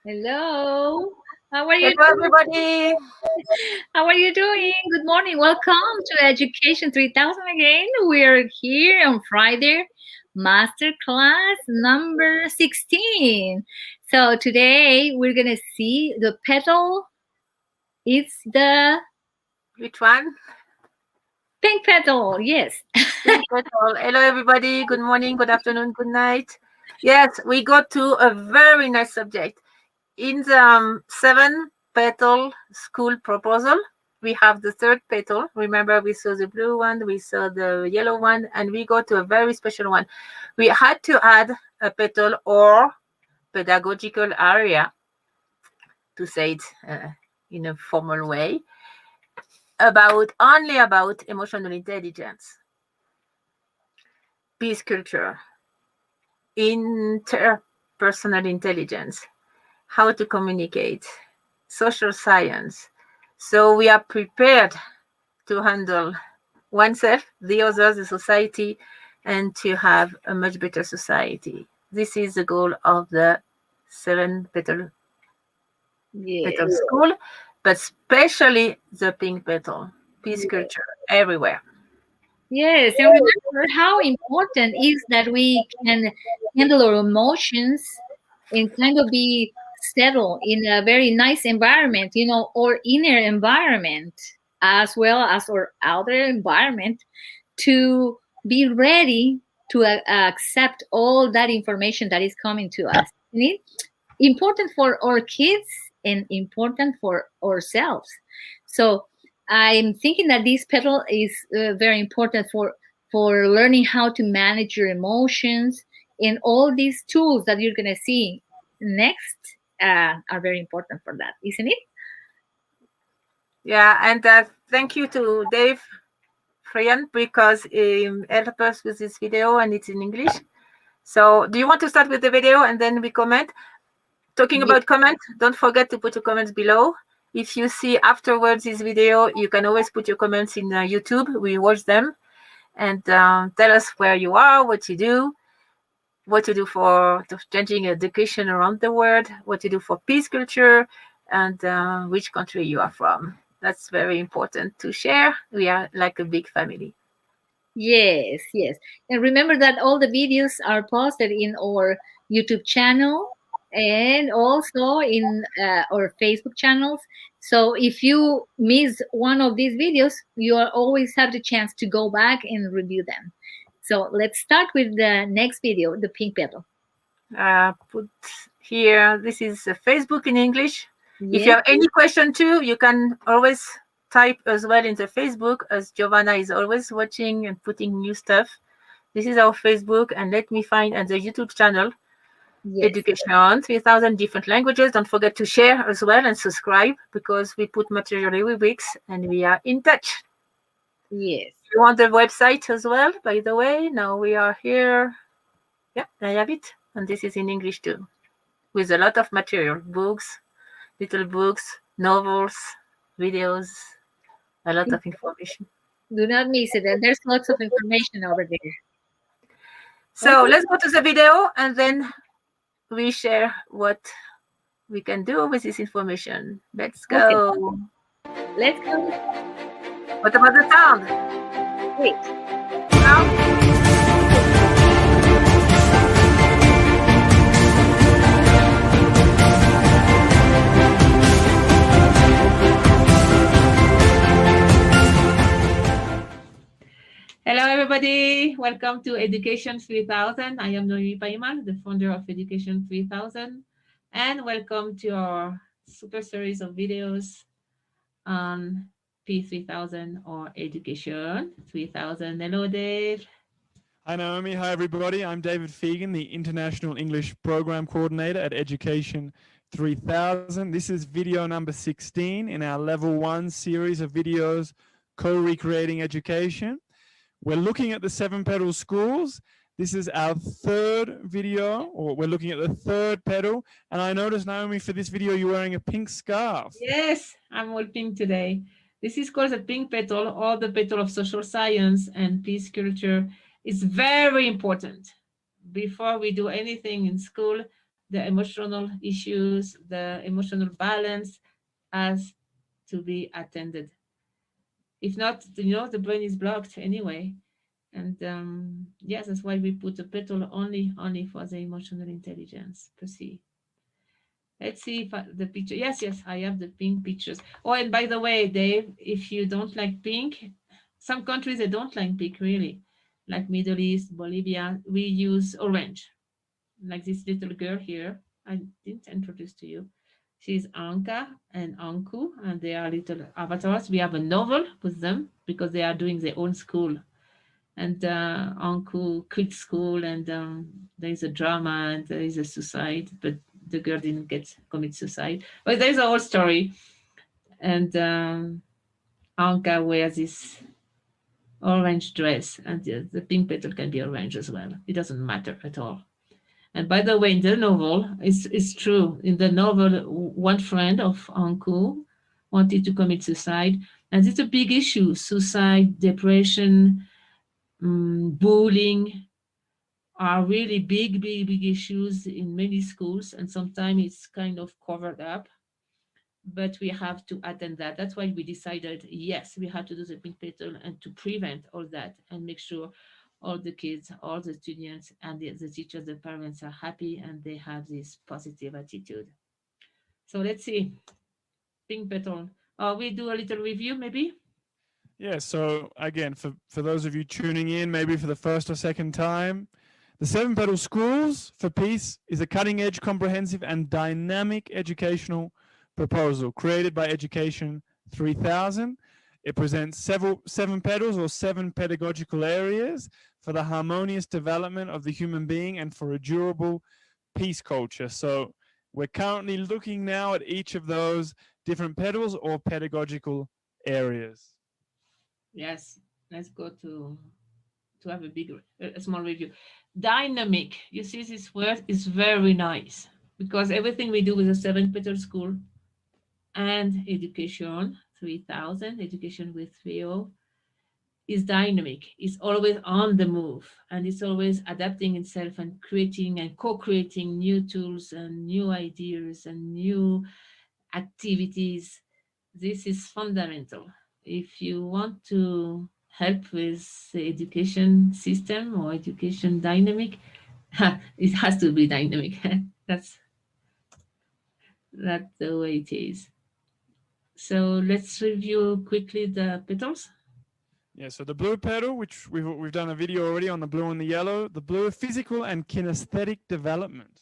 Hello. How are you Hello, doing? everybody. How are you doing? Good morning. Welcome to Education 3000 again. We're here on Friday, Masterclass number 16. So today we're going to see the petal. It's the Which one? pink petal. Yes. Pink Petal. Hello, everybody. Good morning, good afternoon, good night. Yes, we got to a very nice subject. In the seven petal school proposal, we have the third petal. Remember, we saw the blue one, we saw the yellow one, and we go to a very special one. We had to add a petal or pedagogical area, to say it in a formal way, only about emotional intelligence, peace culture, interpersonal intelligence, how to communicate, social science. So we are prepared to handle oneself, the others, the society, and to have a much better society. This is the goal of the seven petal Yes. school, but especially the pink petal, peace culture everywhere. Yes, and remember how important is that we can handle our emotions and kind of be settled in a very nice environment, our inner environment as well as our outer environment to be ready to accept all that information that is coming to us. Isn't it? Important for our kids and important for ourselves. So I'm thinking that this pedal is very important for learning how to manage your emotions, and all these tools that you're going to see next are very important for that, isn't it? Yeah, and thank you to Dave Frian because helped us with this video and it's in English. So, do you want to start with the video and then we comment? Talking Ye- about comments, don't forget to put your comments below. If you see afterwards this video, you can always put your comments in YouTube. We watch them and tell us where you are, what you do for changing education around the world, what you do for peace culture, and which country you are from. That's very important to share. We are like a big family. yes, yes. And remember that all the videos are posted in our YouTube channel and also in our Facebook channels. So if you miss one of these videos, you are always have the chance to go back and review them. So let's start with the next video, the pink petal. Put here, this is Facebook in English. If you Yes, have any question too, you can always type as well in the Facebook, as Giovanna is always watching and putting new stuff. This is our Facebook, and let me find at the YouTube channel, yes, Education 3000 different languages. Don't forget to share as well and subscribe because we put material every week and we are in touch. yes. You want the website as well, by the way? Now we are here. Yeah, I have it. And this is in English too, with a lot of material, books, little books, novels, videos, a lot of information. Do not miss it. And there's lots of information over there. So Okay, let's go to the video and then we share what we can do with this information. Let's okay. go. Let's go. What about the sound? Wait. Sound? Hello, everybody. Welcome to Education 3000. I am Noemi Paiman, the founder of Education 3000. And welcome to our super series of videos on P3000 or Education 3000. Hello, Dave. Hi, Naomi. Hi, everybody. I'm David Fegan, the International English Program Coordinator at Education 3000. This is video number 16 in our Level 1 series of videos co-recreating education. We're looking at the 7 petal schools. This is our third video, or we're looking at the third petal. And I noticed, Naomi, for this video, you're wearing a pink scarf. Yes, I'm all pink today. This is called the pink petal or the petal of social science and peace culture. It's very important. Before we do anything in school, the emotional issues, the emotional balance has to be attended. If not, the brain is blocked anyway. And yes, that's why we put a petal only for the emotional intelligence per se. Let's see if the picture. Yes, yes, I have the pink pictures. Oh, and by the way, Dave, if you don't like pink, some countries they don't like pink really, like Middle East, Bolivia. We use orange, like this little girl here. I didn't introduce to you. She's Anka and Anku, and they are little avatars. We have a novel with them because they are doing their own school. And Anku quit school, and there is a drama, and there is a suicide, but the girl didn't get commit suicide. But there's a whole story, and Anka wears this orange dress, and the pink petal can be orange as well. It doesn't matter at all. And by the way, in the novel, it's true. In the novel, one friend of Anku wanted to commit suicide, and it's a big issue: suicide, depression, bullying are really big issues in many schools, and sometimes it's kind of covered up. But we have to attend that. That's why we decided, yes, we have to do the pink petal and to prevent all that and make sure all the kids, all the students, and the teachers, the parents are happy and they have this positive attitude. So let's see, pink petal. We do a little review, maybe. Yeah, so again, for those of you tuning in, maybe for the first or second time, the Seven Petal Schools for Peace is a cutting edge, comprehensive, and dynamic educational proposal created by Education 3000. It presents seven petals or seven pedagogical areas for the harmonious development of the human being and for a durable peace culture. So we're currently looking now at each of those different petals or pedagogical areas. Yes, let's go to have a small review. Dynamic. You see, this word is very nice because everything we do with the Seven Petal School and Education 3000, Education with 30, is dynamic. It's always on the move and it's always adapting itself and creating and co-creating new tools and new ideas and new activities. This is fundamental. If you want to help with the education system or education dynamic, it has to be dynamic. that's that's the way it is. So let's review quickly the petals. Yeah, so the blue petal, which we've done a video already on the blue and the yellow. The blue, physical and kinesthetic development.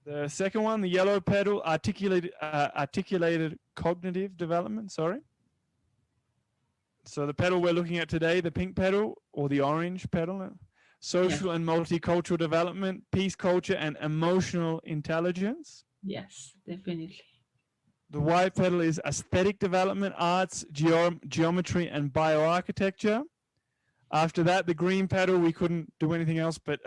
The second one, the yellow petal, articulated cognitive development. Sorry. So the petal we're looking at today, the pink petal or the orange petal, social and multicultural development, peace culture, and emotional intelligence. Yes, definitely. The white petal is aesthetic development, arts, geometry, and bioarchitecture. After that, the green petal, we couldn't do anything else but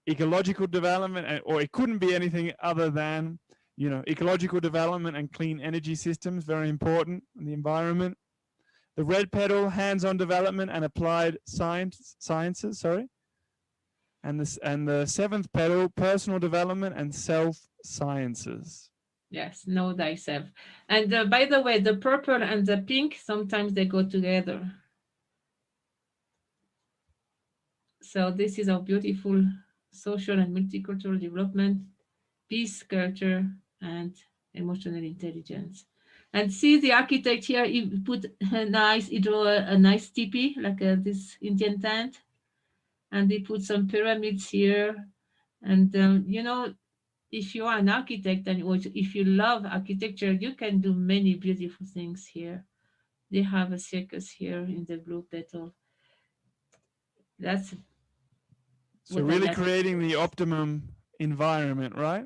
ecological development, or it couldn't be anything other than, ecological development and clean energy systems, very important in the environment. The red petal, hands-on development and applied sciences, And the seventh petal, personal development and self-sciences. Yes, know thyself. And by the way, the purple and the pink, sometimes they go together. So this is our beautiful social and multicultural development, peace culture, and emotional intelligence. And see the architect here, he put he drew a nice teepee, like this Indian tent. And they put some pyramids here. And, if you are an architect and if you love architecture, you can do many beautiful things here. They have a circus here in the blue petal. That's so really creating the optimum environment, right?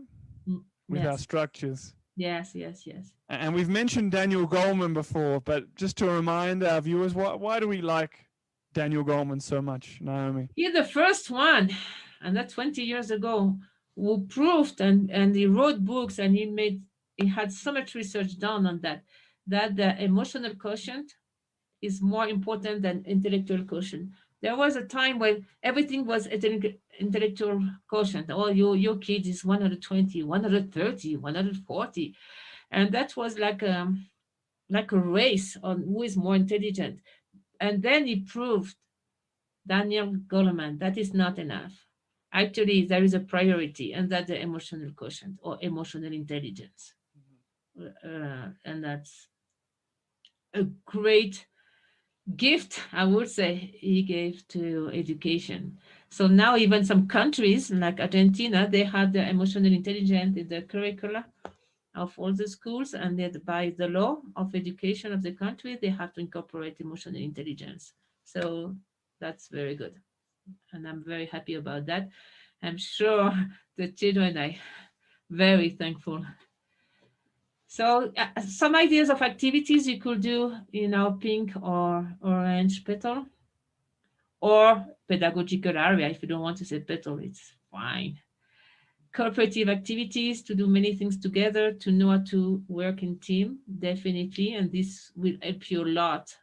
With our structures. Yes, yes, yes. And we've mentioned Daniel Goleman before, but just to remind our viewers, why do we like Daniel Goleman so much, Naomi? He's the first one, and that's 20 years ago, who proved and he wrote books and he had so much research done on that the emotional quotient is more important than intellectual quotient. There was a time when everything was intellectual quotient. Oh, your kid is 120, 130, 140. And that was like a race on who is more intelligent. And then he proved, Daniel Goleman, that is not enough. Actually, there is a priority, and that's the emotional quotient or emotional intelligence. And that's a great gift, I would say, he gave to education. So now even some countries like Argentina, they have the emotional intelligence in the curricula of all the schools, and that by the law of education of the country, they have to incorporate emotional intelligence. So that's very good. And I'm very happy about that. I'm sure the children are very thankful. So some ideas of activities you could do in our pink or orange petal or pedagogical area. If you don't want to say petal, it's fine. Cooperative activities, to do many things together, to know how to work in team, definitely. And this will help you a lot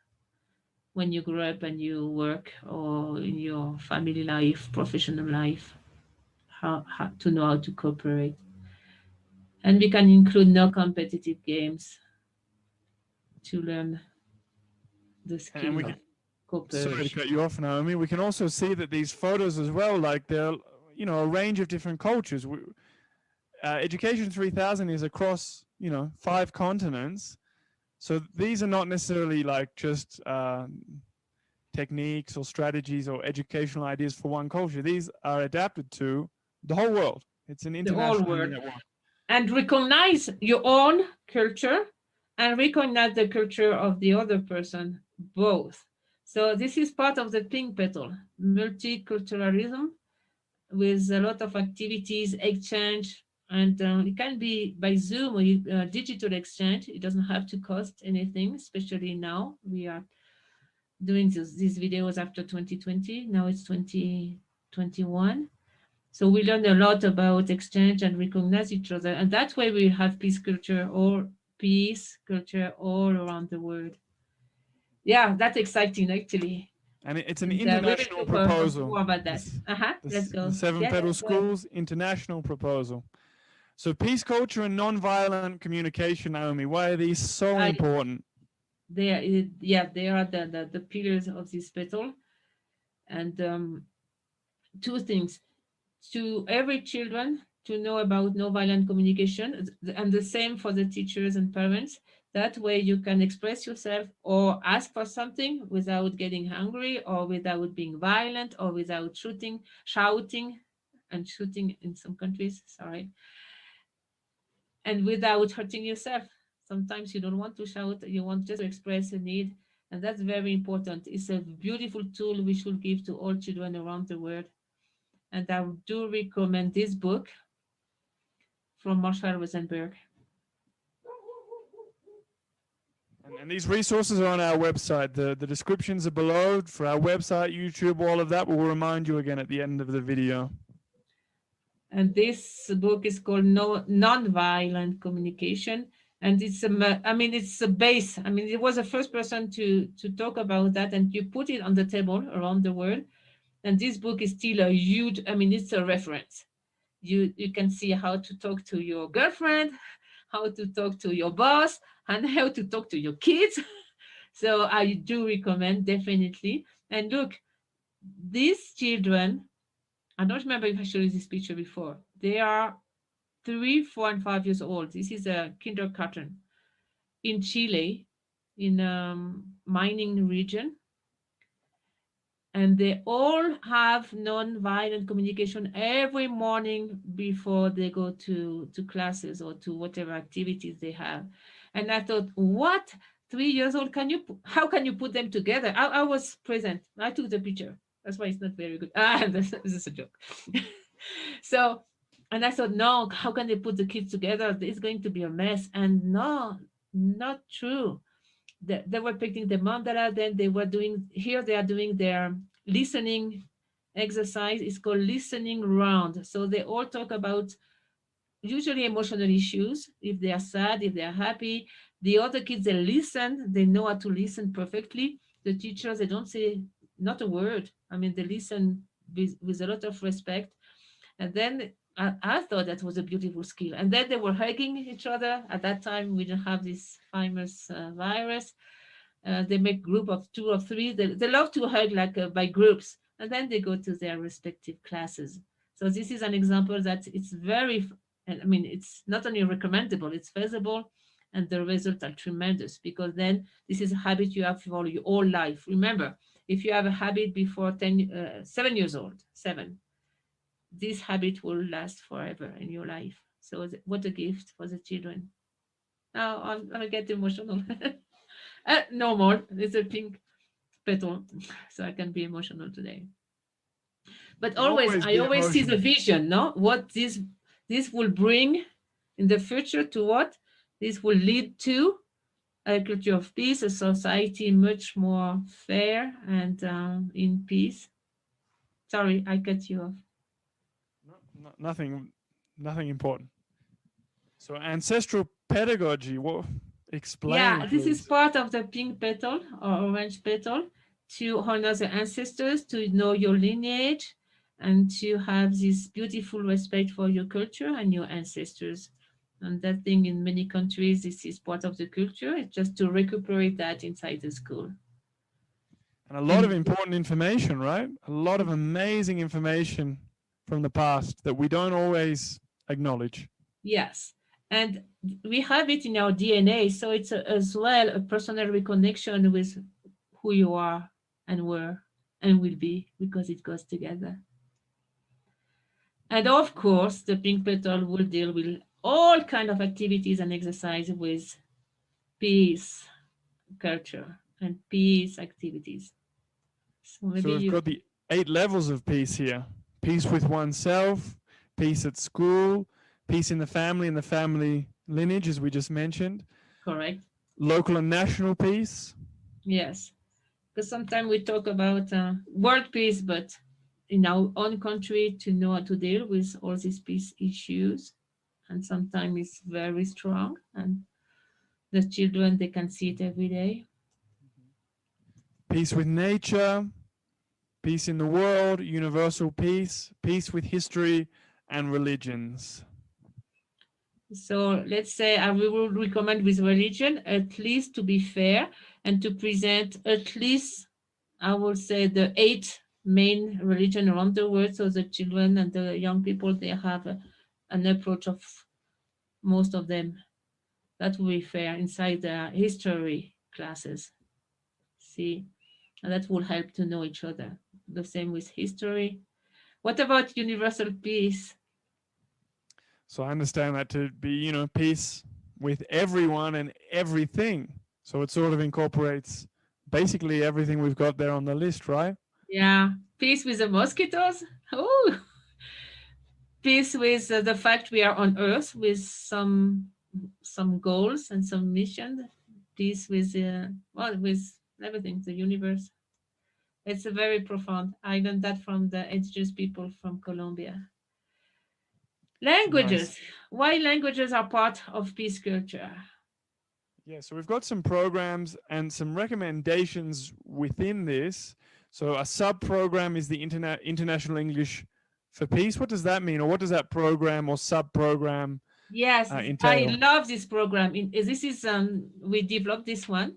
when you grow up and you work or in your family life, professional life, how to know how to cooperate. And we can include no competitive games to learn the And skill we of can, sorry to cooperation. cut you off, Naomi. We can also see that these photos as well, like they're, a range of different cultures. Education 3000 is across, 5 continents. So these are not necessarily like just techniques or strategies or educational ideas for one culture. These are adapted to the whole world. It's an The whole international world. network. And recognize your own culture and recognize the culture of the other person, both. So this is part of the pink petal, multiculturalism, with a lot of activities, exchange, and it can be by Zoom or digital exchange. It doesn't have to cost anything, especially now. We are doing these videos after 2020. Now it's 2021. So we learn a lot about exchange and recognize each other. And that way we have peace culture all around the world. Yeah, that's exciting actually. And it's an And we will international talk proposal. more about that. Let's The go. Seven Yeah, Petal go ahead. Schools international proposal. So peace culture and non-violent communication, Naomi, why are these so I, important? they are the pillars of this petal. And two things. To every children to know about no violent communication, and the same for the teachers and parents. That way you can express yourself or ask for something without getting angry or without being violent or without shouting and shooting in some countries, sorry, and without hurting yourself. Sometimes you don't want to shout, you want just to express a need, and that's very important. It's a beautiful tool we should give to all children around the world. And I do recommend this book from Marshall Rosenberg. And these resources are on our website. The descriptions are below for our website, YouTube, all of that. We'll remind you again at the end of the video. And this book is called Nonviolent Communication. And it's it's a base. I mean, it was the first person to talk about that, and you put it on the table around the world. And this book is still a huge, it's a reference. You can see how to talk to your girlfriend, how to talk to your boss, and how to talk to your kids. So I do recommend, definitely. And look, these children, I don't remember if I showed you this picture before. They are 3, 4, and 5 years old. This is a kindergarten in Chile, in mining region. And they all have non-violent communication every morning before they go to classes or to whatever activities they have. And I thought, what? 3 years old? How can you put them together? I was present. I took the picture. That's why it's not very good. This is a joke. So, and I thought, no, how can they put the kids together? It's going to be a mess. And no, not true. They were picking the mandala, then they are doing their listening exercise. It's called listening round. So they all talk about usually emotional issues, if they are sad, if they are happy. The other kids, they listen, they know how to listen perfectly. The teachers, they don't say not a word. I mean, they listen with a lot of respect. And then I thought that was a beautiful skill. And then they were hugging each other. At that time, we didn't have this famous virus. They make group of two or three. They love to hug like by groups, and then they go to their respective classes. So this is an example that it's very, I mean, it's not only recommendable, it's feasible, and the results are tremendous because then this is a habit you have for your whole life. Remember, if you have a habit before 7 years old, seven, this habit will last forever in your life. So what a gift for the children. Now I get emotional. No more. It's a pink petal, so I can be emotional today. You But can always, always I be always see the emotional. vision. No, what this will bring in the future to what this will lead to a culture of peace, a society much more fair and in peace. Sorry, I cut you off. No, nothing, nothing important. So ancestral pedagogy. What? Explain, Yeah, this is please. part of the pink petal or orange petal to honor the ancestors, to know your lineage, and to have this beautiful respect for your culture and your ancestors. And that thing in many countries, this is part of the culture. It's just to recuperate that inside the school. And a lot of And important information, right? A lot of amazing information from the past that we don't always acknowledge. yes, and we have it in our DNA, so it's as well a personal reconnection with who you are and were and will be because it goes together. And of course, the pink petal will deal with all kind of activities and exercise with peace culture and peace activities. So So maybe we've you got the 8 levels of peace here: peace with oneself, peace at school, peace in the family and the family lineage, as we just mentioned, correct? local and national peace. Yes, because sometimes we talk about world peace, but in our own country to know how to deal with all these peace issues, and sometimes it's very strong, and the children they can see it every day. Peace with nature, peace in the world, universal peace, peace with history and religions. So let's say I will recommend with religion at least to be fair and to present at least I will say the 8 main religion around the world so the children and the young people they have an approach of most of them. That will be fair inside the history classes. See, and that will help to know each other. The same with history. What about universal peace? So I understand that to be, peace with everyone and everything. So it sort of incorporates basically everything we've got there on the list, right? Yeah, peace with the mosquitoes. Oh, peace with the fact we are on Earth with some goals and some mission. Peace with well with everything, the universe. It's a very profound. I learned that from the indigenous people from Colombia. Nice. Languages. Why languages are part of peace culture? Yeah, so we've got some programs and some recommendations within this. So a sub program is the International English for Peace. What does that mean? Or what does that program or sub program Yes, I entail? love this program. This is we developed this one,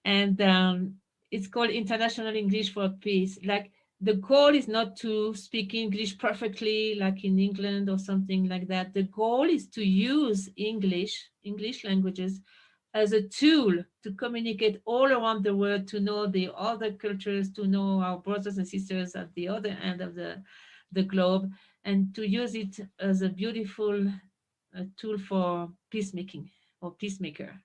and it's called International English for Peace. Like the goal is not to speak English perfectly, like in England or something like that. The goal is to use English languages as a tool to communicate all around the world, to know the other cultures, to know our brothers and sisters at the other end of the globe, and to use it as a beautiful tool for peacemaking or peacemaker.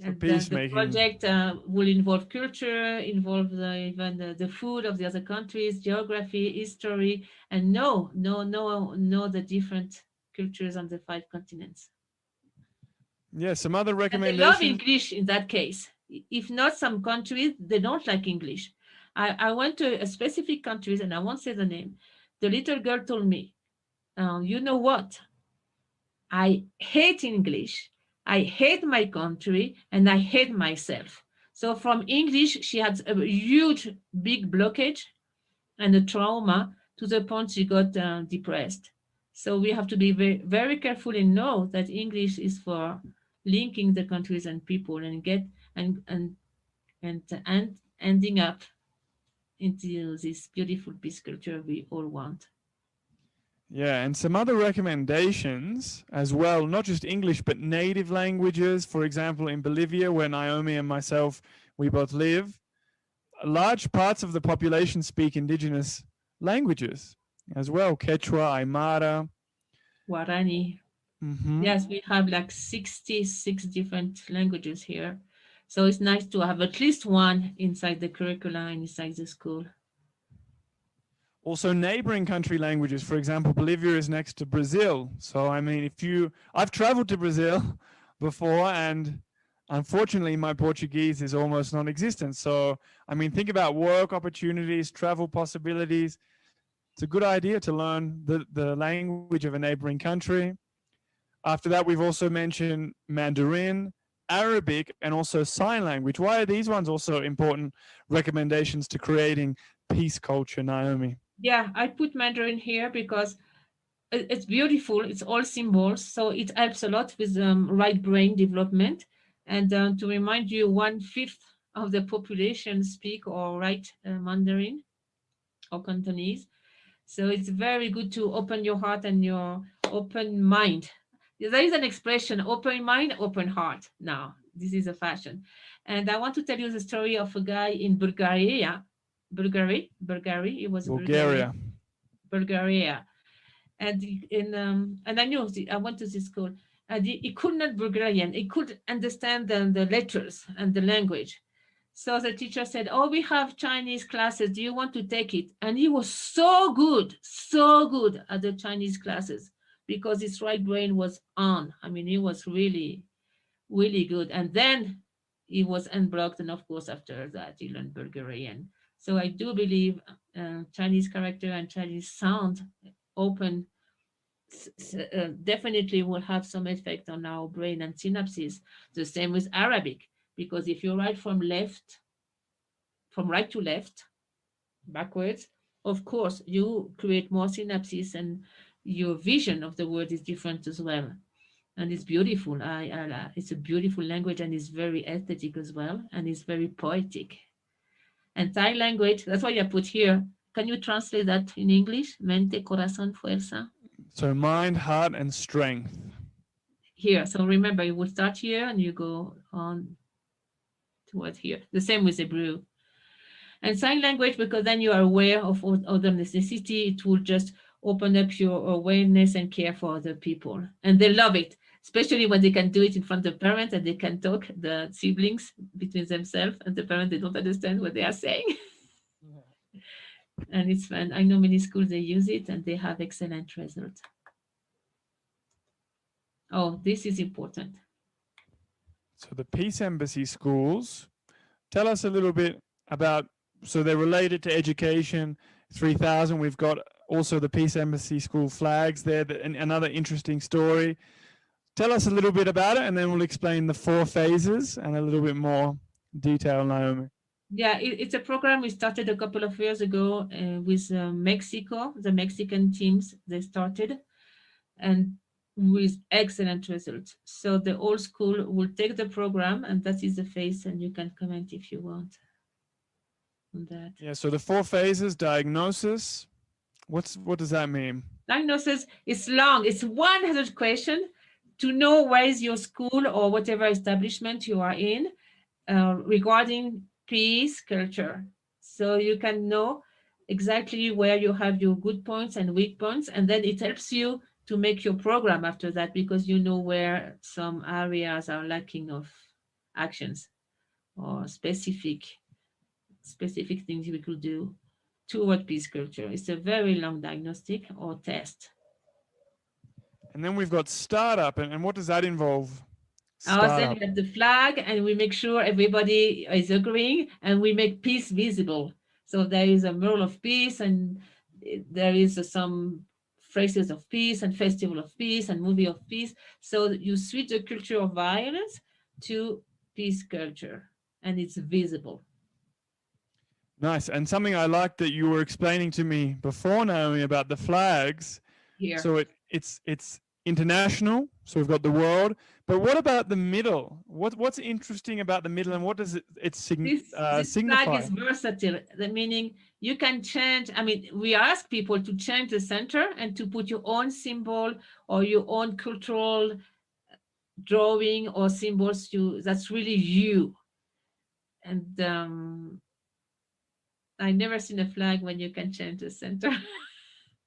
For And the peacemaking. project will involve culture, involve even the food of the other countries, geography, history, and know the different cultures on the 5 continents. Yeah, some other And they love recommendations. English in that case. If not some countries, they don't like English. I went to a specific countries and I won't say the name. The little girl told me, you know what? I hate English. I hate my country and I hate myself. So from English, she had a huge, big blockage and a trauma to the point she got depressed. So we have to be very, very careful and know that English is for linking the countries and people and get and ending up into this beautiful peace culture we all want. Yeah, and some other recommendations as well, not just English, but native languages. For example, in Bolivia, where Naomi and myself, we both live, large parts of the population speak indigenous languages as well, Quechua, Aymara. Guarani. Mm-hmm. Yes, we have like 66 different languages here. So it's nice to have at least one inside the curricula and inside the school. Also, neighboring country languages. For example, Bolivia is next to Brazil. So, I mean, I've traveled to Brazil before, and unfortunately, my Portuguese is almost non existent. So, I mean, think about work opportunities, travel possibilities. It's a good idea to learn the language of a neighboring country. After that, we've also mentioned Mandarin, Arabic, and also sign language. Why are these ones also important recommendations to creating peace culture, Naomi? Yeah, I put Mandarin here because it's beautiful. It's all symbols, so it helps a lot with right brain development. And to remind you, 1/5 of the population speak or write Mandarin or Cantonese. So it's very good to open your heart and your open mind. There is an expression, open mind, open heart. Now, this is a fashion. And I want to tell you the story of a guy in Bulgaria. Bulgaria. It was Bulgaria. Bulgaria. Bulgaria. And I knew I went to this school. And he could not Bulgarian. He could understand the letters and the language. So the teacher said, "Oh, we have Chinese classes. Do you want to take it?" And he was so good at the Chinese classes because his right brain was on. I mean, he was really, really good. And then he was unblocked. And of course, after that, he learned Bulgarian. So I do believe Chinese character and Chinese sound open definitely will have some effect on our brain and synapses. The same with Arabic, because if you write from right to left, backwards, of course, you create more synapses and your vision of the word is different as well. And it's beautiful. It's a beautiful language and it's very aesthetic as well. And it's very poetic. And Thai language, that's why I put here. Can you translate that in English? Mente, corazón, fuerza. So, mind, heart, and strength. Here. So remember, you will start here and you go on towards here. The same with Hebrew. And sign language, because then you are aware of other necessity. It will just open up your awareness and care for other people. And they love it, especially when they can do it in front of parents and they can talk, the siblings between themselves and the parents, they don't understand what they are saying. And it's fun. I know many schools, they use it and they have excellent results. Oh, this is important. So, the Peace Embassy schools, tell us a little bit about, so they're related to Education 3000. We've got also the Peace Embassy school flags there, another interesting story. Tell us a little bit about it and then we'll explain the 4 phases and a little bit more detail, Naomi. Yeah, it's a program we started a couple of years ago with Mexico, the Mexican teams, they started, and with excellent results. So the whole school will take the program, and that is the phase, and you can comment if you want on that. Yeah, so the 4 phases, diagnosis, what does that mean? Diagnosis is long. It's 100 questions to know where is your school or whatever establishment you are in regarding peace culture. So you can know exactly where you have your good points and weak points, and then it helps you to make your program after that because you know where some areas are lacking of actions or specific things we could do toward peace culture. It's a very long diagnostic or test. And then we've got startup, and what does that involve? Then we have the flag, and we make sure everybody is agreeing, and we make peace visible. So there is a mural of peace, and there is some phrases of peace, and festival of peace, and movie of peace. So you switch the culture of violence to peace culture. and it's visible. Nice. And something I like that you were explaining to me before, Naomi, about the flags. Here. So it's international. So we've got the world. But what about the middle? What's interesting about the middle, and what does This flag signify? is versatile, the meaning you can change. I mean, we ask people to change the center and to put your own symbol or your own cultural drawing or symbols that's really you. And I never seen a flag when you can change the center.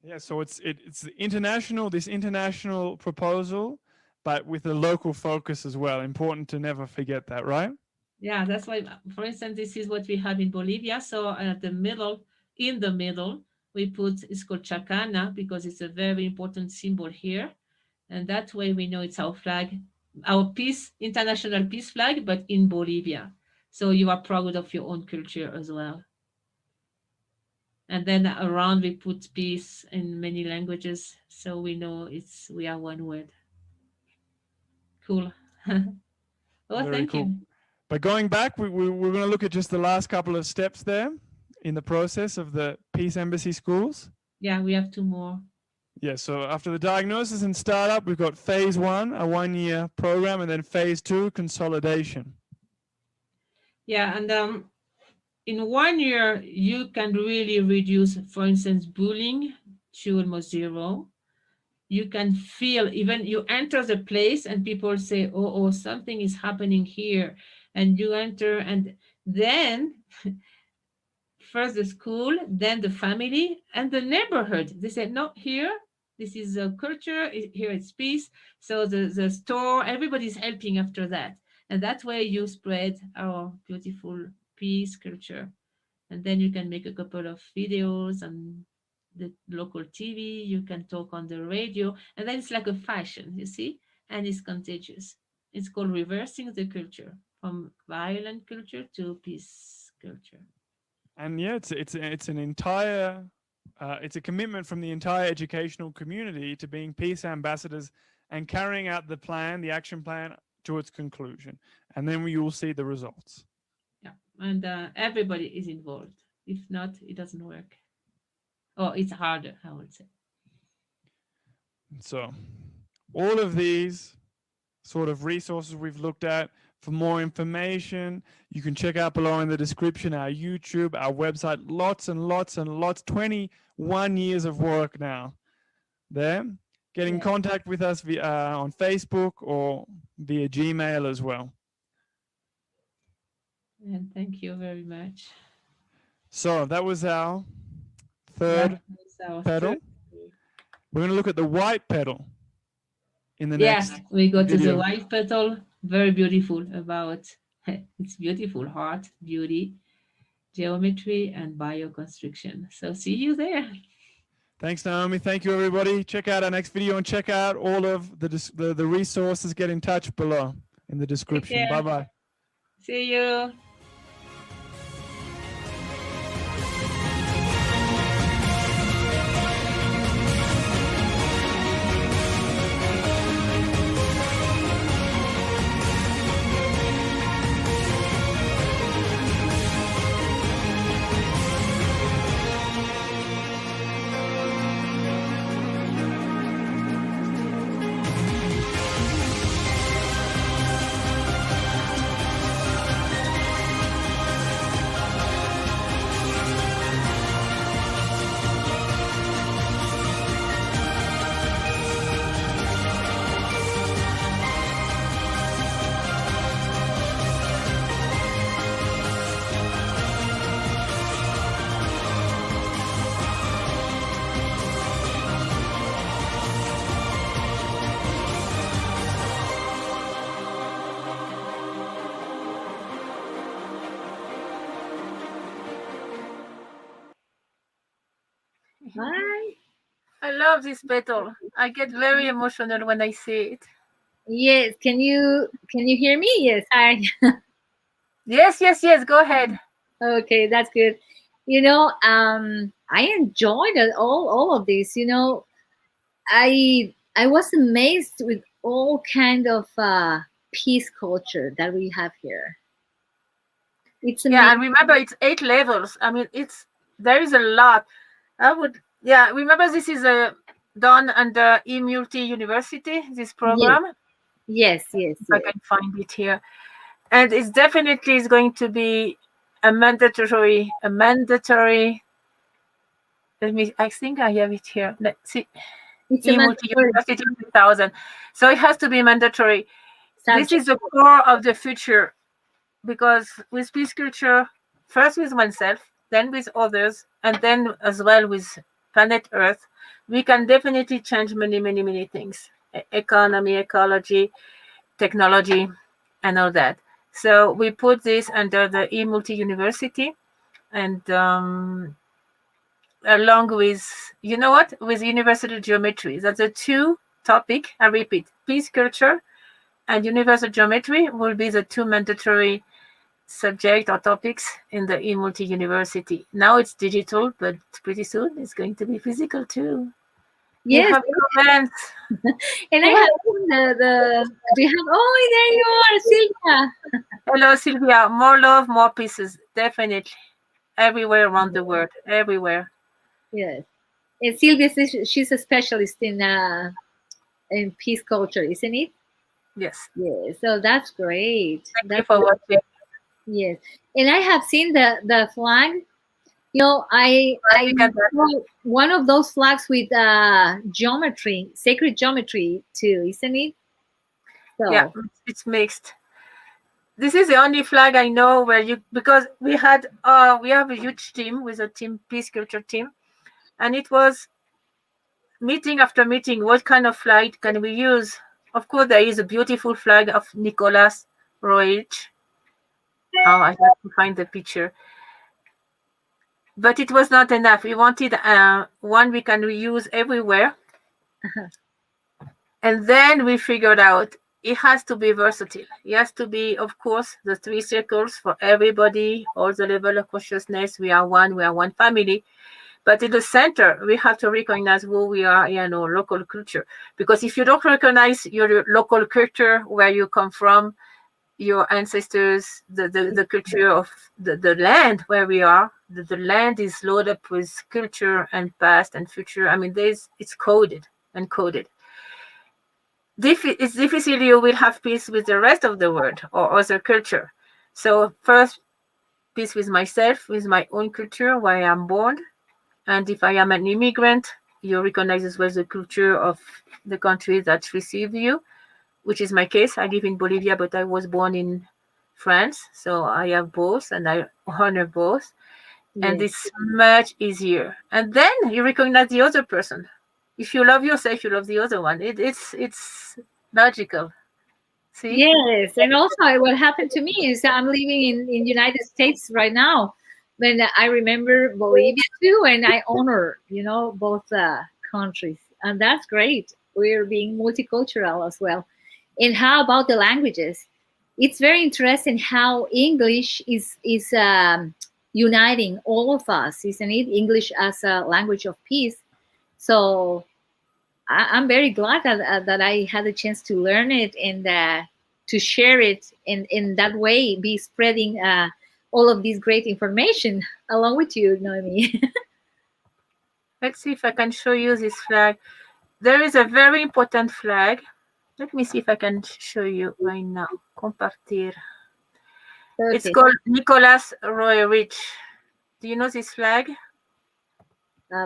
Yeah, so it's this international proposal, but with a local focus as well. Important to never forget that, right? Yeah, that's why, for instance, this is what we have in Bolivia. So at the middle, in the middle, we put, it's called chacana because it's a very important symbol here. And that way we know it's our flag, our international peace flag, but in Bolivia. So you are proud of your own culture as well. And then around we put peace in many languages. So we know we are one word. Cool. Oh, Very thank cool. you. But going back, we're going to look at just the last couple of steps there in the process of the Peace Embassy schools. Yeah, we have 2 more. Yeah, so after the diagnosis and startup, we've got phase 1, a 1-year program, and then phase 2, consolidation. Yeah, and in 1 year, you can really reduce, for instance, bullying to almost 0. You can feel, even you enter the place and people say, oh, something is happening here. And you enter, and then first the school, then the family, and the neighborhood. They said, no, here, this is a culture, here it's peace. So the store, everybody's helping after that. And that way you spread our beautiful peace culture. And then you can make a couple of videos on the local TV, you can talk on the radio, and then it's like a fashion, you see, and it's contagious. It's called reversing the culture from violent culture to peace culture. And yeah, it's an entire it's a commitment from the entire educational community to being peace ambassadors and carrying out the plan, the action plan, to its conclusion, and then you will see the results. Yeah, and everybody is involved. If not, it doesn't work. Or it's harder, I would say. So all of these sort of resources we've looked at. For more information, you can check out below in the description our YouTube, our website, lots and lots and lots, 21 years of work now there. Get in contact with us via, on Facebook or via Gmail as well. And thank you very much. So that was our third petal. We're going to look at the white petal in the next we go to video. the white petal. Very beautiful about it's beautiful heart, beauty, geometry, and bioconstruction. So see you there. Thanks, Naomi. Thank you, everybody. Check out our next video and check out all of the resources. Get in touch below in the description. Bye-bye. See you. Bye. I love this petal. I get very emotional when I see it. Yes. Can you hear me? Yes. Hi. Yes. Go ahead. Okay, that's good. I enjoyed all of this. I was amazed with all kind of peace culture that we have here. It's Yeah, amazing. and remember it's 8 levels. I mean, there is a lot. Remember this is done under eMulti University, this Yes, program. yes, yes, If I yes. can find it here. And it's definitely is going to be a mandatory. I think I have it here. Let's see. It's a eMulti mandatory University 2000. So it has to be mandatory. This subject. is the core of the future, because with peace culture, first with oneself, then with others, and then as well with planet Earth, we can definitely change many, many, many things: economy, ecology, technology, and all that. So we put this under the eMulti University, and along with, you know what, with universal geometry. That's the two topic. I repeat, peace culture and universal geometry will be the two mandatory subject or topics in the eMulti University. Now it's digital, but pretty soon it's going to be physical too. You Yes, have comments. and I have seen the. Do you have? Oh, there you are, Silvia. Hello, Sylvia. More love, more pieces. Definitely. Everywhere around the world. Everywhere. Yes, and Silvia says she's a specialist in peace culture, isn't it? Yes. Yes. So that's great. Thank you That's for great. watching. Yes, and I have seen the flag. You know, I Look at that. saw one of those flags with geometry, sacred geometry too, isn't it? Yeah, So it's mixed. This is the only flag I know where because we have a huge team with a team peace culture team, and it was meeting after meeting. What kind of flag can we use? Of course, there is a beautiful flag of Nicholas Roich. Oh, I have to find the picture. But it was not enough. We wanted one we can reuse everywhere. And then we figured out it has to be versatile. It has to be, of course, the three circles for everybody, all the level of consciousness. We are one family. But in the center, we have to recognize who we are, local culture. Because if you don't recognize your local culture, where you come from, your ancestors, the culture of the land where we are, the land is loaded up with culture and past and future. I mean, it's coded and coded. It's difficult you will have peace with the rest of the world or other culture. So first, peace with myself, with my own culture, where I'm born. And if I am an immigrant, you recognize as well the culture of the country that received you, which is my case. I live in Bolivia, but I was born in France. So I have both and I honor both. And yes, it's much easier. And then you recognize the other person. If you love yourself, you love the other one. It's logical. See? yes, and also what happened to me is I'm living in United States right now. When I remember Bolivia too, and I honor both countries, and that's great. We're being multicultural as well. And how about the languages? It's very interesting how English is uniting all of us, isn't it? English as a language of peace. So I'm very glad that I had a chance to learn it and to share it in that way, be spreading all of this great information along with you, Noemi. Let's see if I can show you this flag. There is a very important flag. Let me see if I can show you right now. Compartir. It's Okay, called Nicholas Roy Rich. Do you know this flag?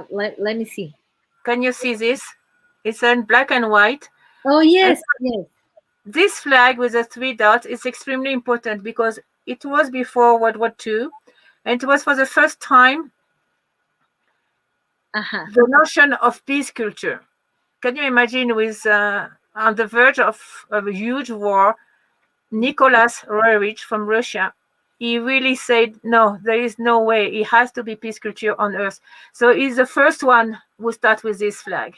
let me see. Can you see this? It's in black and white. Oh, And yes, yes. this flag with the three dots is extremely important because it was before World War II, and it was for the first time Uh-huh. the notion of peace culture. Can you imagine with on the verge of a huge war, Nicholas Roerich from Russia, he really said, no, there is no way. It has to be peace culture on Earth. So he's the first one who starts with this flag,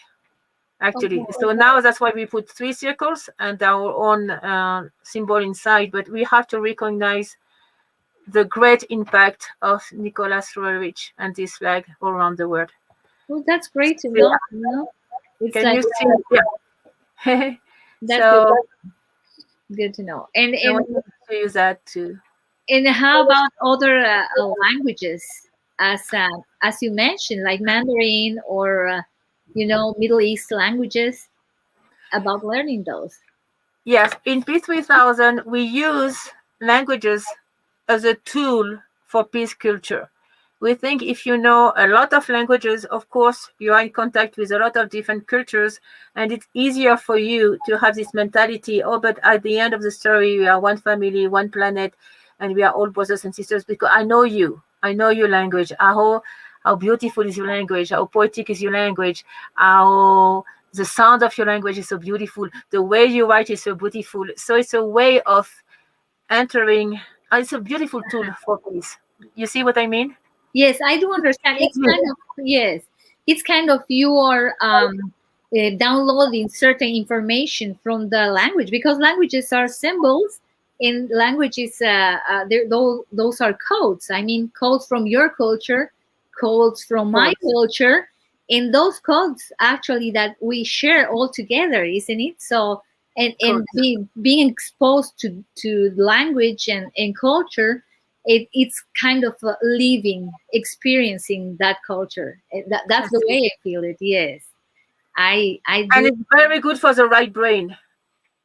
actually. Oh, So now that's why we put three circles and our own symbol inside. But we have to recognize the great impact of Nicholas Roerich and this flag all around the world. well, that's great to Yeah. know. It's Can like you see? Yeah. that's good, So good to know. And I want to show you that too. And how about other languages, as you mentioned, like Mandarin or Middle East languages? About learning those. Yes, in P3000, we use languages as a tool for peace culture. We think if you know a lot of languages, of course, you are in contact with a lot of different cultures, and it's easier for you to have this mentality. Oh, but at the end of the story, we are one family, one planet, and we are all brothers and sisters because I know you. I know your language. How beautiful is your language? How poetic is your language? How the sound of your language is so beautiful. The way you write is so beautiful. So it's a way of entering. It's a beautiful tool for peace. You see what I mean? Yes, I do understand. It's kind of yes, it's kind of you are downloading certain information from the language because languages are symbols, and languages those are codes. I mean, codes from your culture, codes from my culture, and those codes actually that we share all together, isn't it? So and being exposed to language and culture, it's kind of living, experiencing that culture. That's the way I feel it. Yes, I And do. it's very good for the right brain.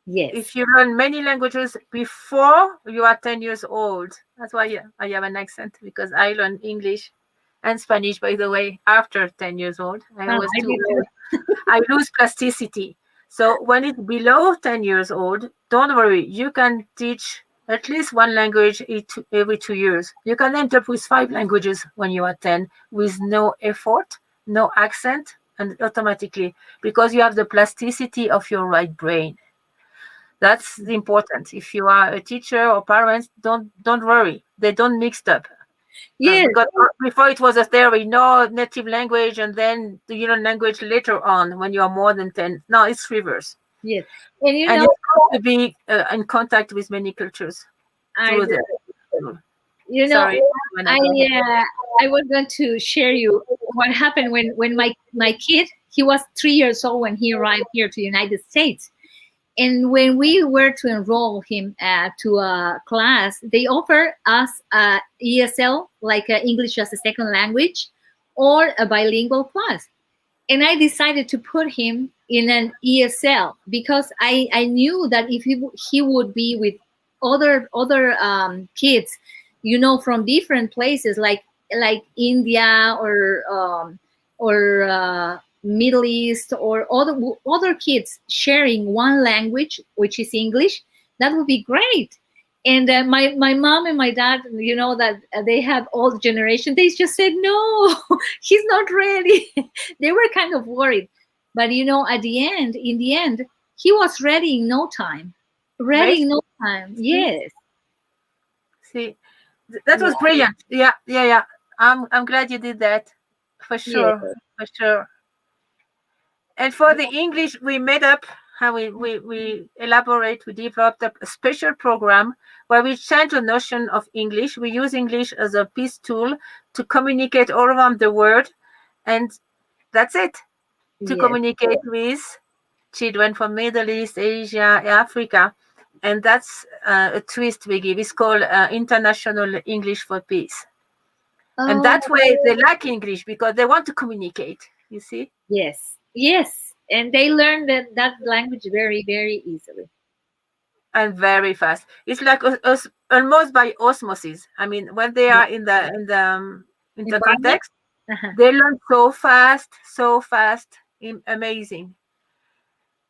Yes. If you learn many languages before you are 10 years old, that's why I have an accent, because I learned English and Spanish, by the way, after 10 years old. I was I too did old. I lose plasticity. So when it's below 10 years old, don't worry. You can teach at least one language every 2 years. You can end up with 5 languages when you are 10 with no effort, no accent, and automatically, because you have the plasticity of your right brain. That's important. If you are a teacher or parents, don't worry. They don't mixed up. Yes. Because before it was a theory, no native language, and then the language later on when you are more than 10. No, it's reverse. Yes. And And it's good to be in contact with many cultures I through do. the. You know, Sorry. I was going to share you what happened when my kid, he was 3 years old when he arrived here to the United States. And when we were to enroll him to a class, they offer us ESL, like English as a second language, or a bilingual class. And I decided to put him in an ESL because I knew that if he would be with other kids, from different places like India or Middle East or other kids sharing one language, which is English, that would be great. And my mom and my dad, that they have old generation, they just said no, he's not ready. They were kind of worried, but in the end, he was ready in no time. Ready in no time. Yes. See, that was brilliant. Yeah. I'm glad you did that. For Yes. sure. For sure. And for the English, we made up, how we elaborate, we developed a special program where we change the notion of English. We use English as a peace tool to communicate all around the world. And that's it, to Yes. communicate with children from Middle East, Asia, Africa. And that's a twist we give. It's called International English for Peace. And Oh, that way they like English because they want to communicate, you see? yes. Yes. And they learn that language very, very easily. And very fast. It's like almost by osmosis. I mean, when they are in the Environment. context, Uh-huh. they learn so fast, amazing.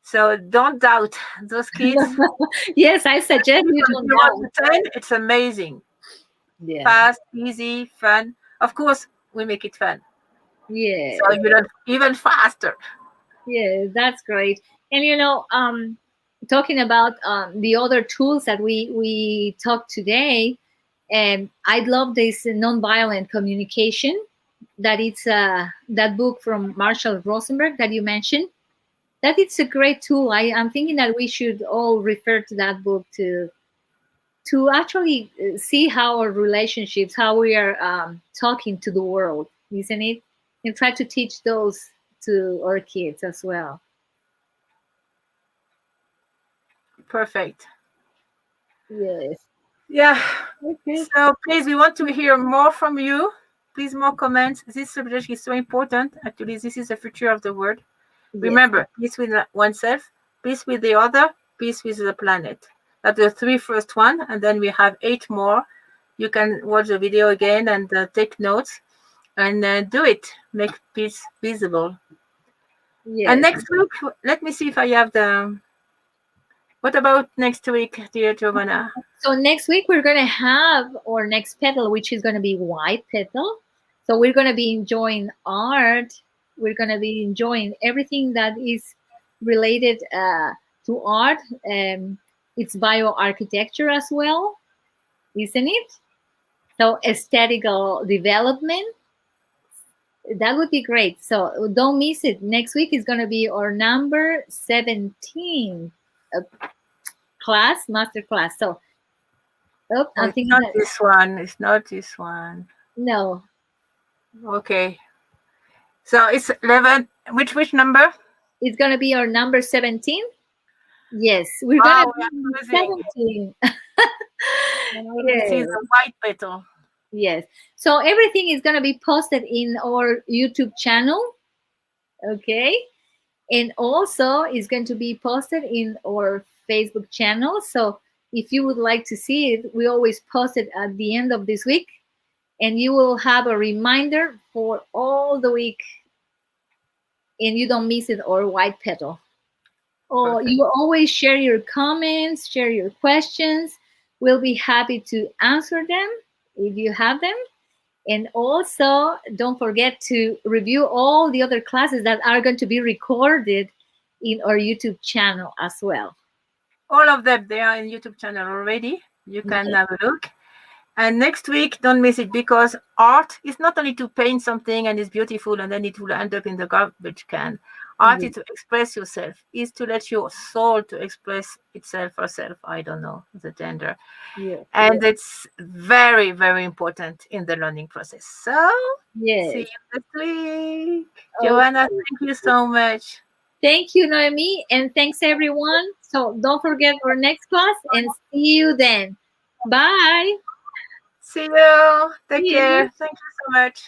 So don't doubt those kids. Yes, I suggest you From don't 0 doubt. to 10, it's amazing. Yeah. Fast, easy, fun. Of course, we make it fun. Yeah. So you learn even faster. Yeah, that's great. And talking about the other tools that we talked today, and I love this nonviolent communication. That it's that book from Marshall Rosenberg that you mentioned. That it's a great tool. I'm thinking that we should all refer to that book to actually see how our relationships, how we are talking to the world, isn't it? And try to teach those to our kids as well. Perfect. Yes. Yeah. Okay. So please, we want to hear more from you. Please, more comments. This subject is so important. Actually, this is the future of the world. Yes. Remember, peace with oneself, peace with the other, peace with the planet. That's the three first one, and then we have 8 more. You can watch the video again and take notes and do it. Make peace visible. And Yes. next week, let me see if I have the. What about next week, dear Giovanna? So next week we're gonna have our next petal, which is gonna be white petal. So we're gonna be enjoying art. We're gonna be enjoying everything that is related to art. It's bioarchitecture as well, isn't it? So aesthetical development. That would be great. So don't miss it. Next week is gonna be our number 17 class, master class. So oh, Oh, I'm it's thinking not that this one. It's not this one. no, Okay. So it's 11. Which number? it's gonna be our number 17. Yes, we're gonna Oh, we be are on closing. 17. This is Yes, a white petal. yes. So everything is gonna be posted in our YouTube channel, okay? And also it's going to be posted in our Facebook channel. So if you would like to see it, we always post it at the end of this week, and you will have a reminder for all the week, and you don't miss it or white petal. Or Perfect. you always share your comments, share your questions. We'll be happy to answer them if you have them. And also, don't forget to review all the other classes that are going to be recorded in our YouTube channel as well. All of them, they are in YouTube channel already. You can Yes. have a look. And next week, don't miss it, because art is not only to paint something and it's beautiful and then it will end up in the garbage can. Art is Yes. to express yourself, is to let your soul to express itself or self. I don't know the gender. Yes. And it's very, very important in the learning process. So see Yes. you next week. Okay. Joanna, thank you so much. Thank you, Noemi, and thanks everyone. So don't forget our next class, and see you then. Bye. See you. Take See you. care. Thank you so much.